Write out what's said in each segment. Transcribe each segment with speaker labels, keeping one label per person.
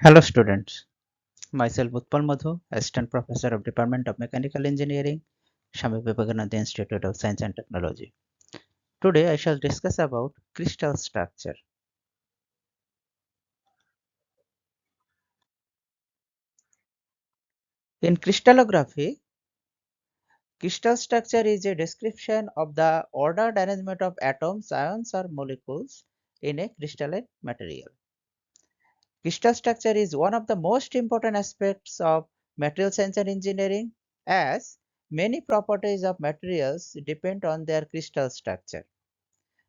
Speaker 1: Hello students, myself Utpal Madhu, Assistant Professor of Department of Mechanical Engineering, Swami Vivekananda Institute of Science and Technology. Today I shall discuss about crystal structure. In crystallography, crystal structure is a description of the ordered arrangement of atoms, ions or molecules in a crystalline material. Crystal structure is one of the most important aspects of material science and engineering as many properties of materials depend on their crystal structure.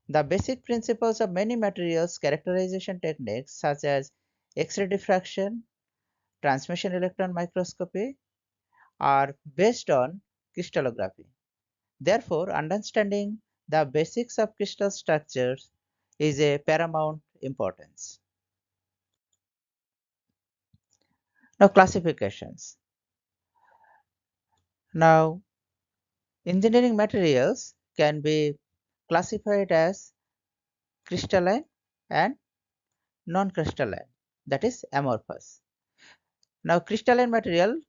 Speaker 1: The basic principles of many materials characterization techniques such as X-ray diffraction, transmission electron microscopy are based on crystallography. Therefore, understanding the basics of crystal structures is a paramount importance. Now, classifications. Now, engineering materials can be classified as crystalline and non-crystalline, that is amorphous. Now, crystalline material,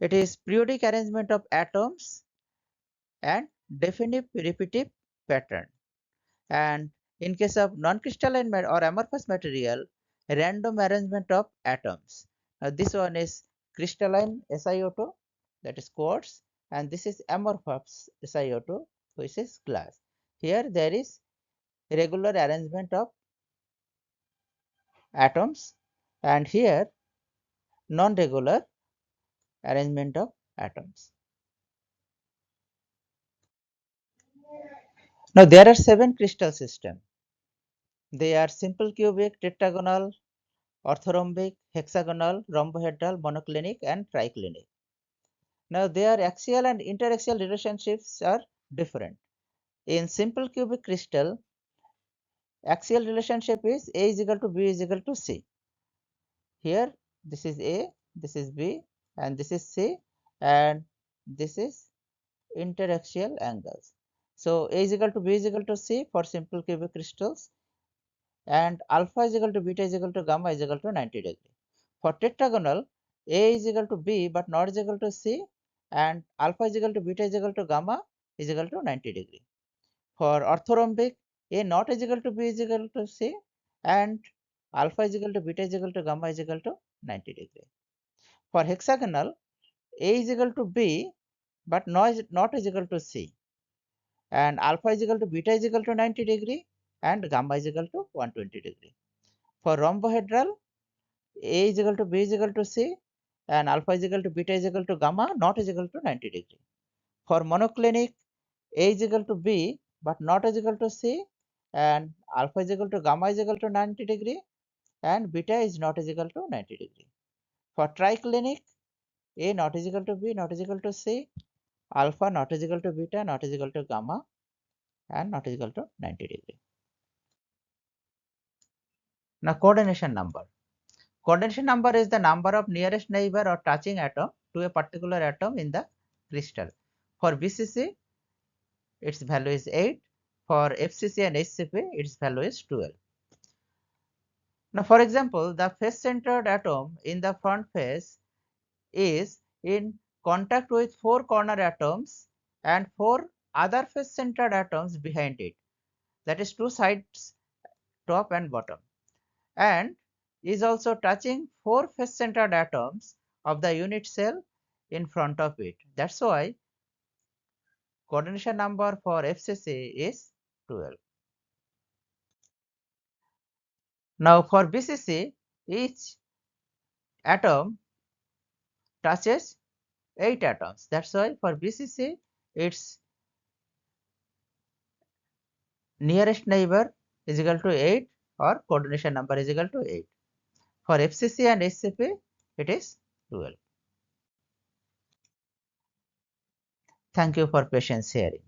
Speaker 1: it is periodic arrangement of atoms and definite repetitive pattern. And in case of non-crystalline or amorphous material, random arrangement of atoms. Now, this one is crystalline SiO2, that is quartz, and this is amorphous SiO2, which is glass. Here there is regular arrangement of atoms, and here non-regular arrangement of atoms. Now, there are 7 crystal systems. They are simple cubic, tetragonal, orthorhombic, hexagonal, rhombohedral, monoclinic and triclinic. Now, their axial and interaxial relationships are different. In simple cubic crystal, axial relationship is A is equal to B is equal to C. Here this is A, this is B and this is C, and this is interaxial angles. So, A is equal to B is equal to C for simple cubic crystals, and alpha is equal to beta is equal to gamma is equal to 90 degree. For tetragonal, A is equal to B but not is equal to C, and alpha is equal to beta is equal to gamma is equal to 90 degree. For orthorhombic, A not is equal to B is equal to C, and alpha is equal to beta is equal to gamma is equal to 90 degree. For hexagonal, A is equal to B but not is equal to C, and alpha is equal to beta is equal to 90 degree and gamma is equal to 120 degree. For rhombohedral, A is equal to B is equal to C and alpha is equal to beta is equal to gamma not is equal to 90 degree. For monoclinic, A is equal to B but not is equal to C, and alpha is equal to gamma is equal to 90 degree and beta is not is equal to 90 degree. For triclinic, A not is equal to B not is equal to C, alpha not is equal to beta not is equal to gamma and not is equal to 90 degree. Now, coordination number. Coordination number is the number of nearest neighbor or touching atom to a particular atom in the crystal. For BCC, its value is 8. For FCC and HCP, its value is 12. Now, for example, the face-centered atom in the front face is in contact with 4 corner atoms and 4 other face-centered atoms behind it, that is 2 sides, top and bottom, and is also touching 4 face-centered atoms of the unit cell in front of it. That's why coordination number for FCC is 12. Now, for BCC, each atom touches 8 atoms. That's why for BCC, its nearest neighbor is equal to 8 or coordination number is equal to 8. For FCC and HCP, it is 12. Thank you for patience hearing.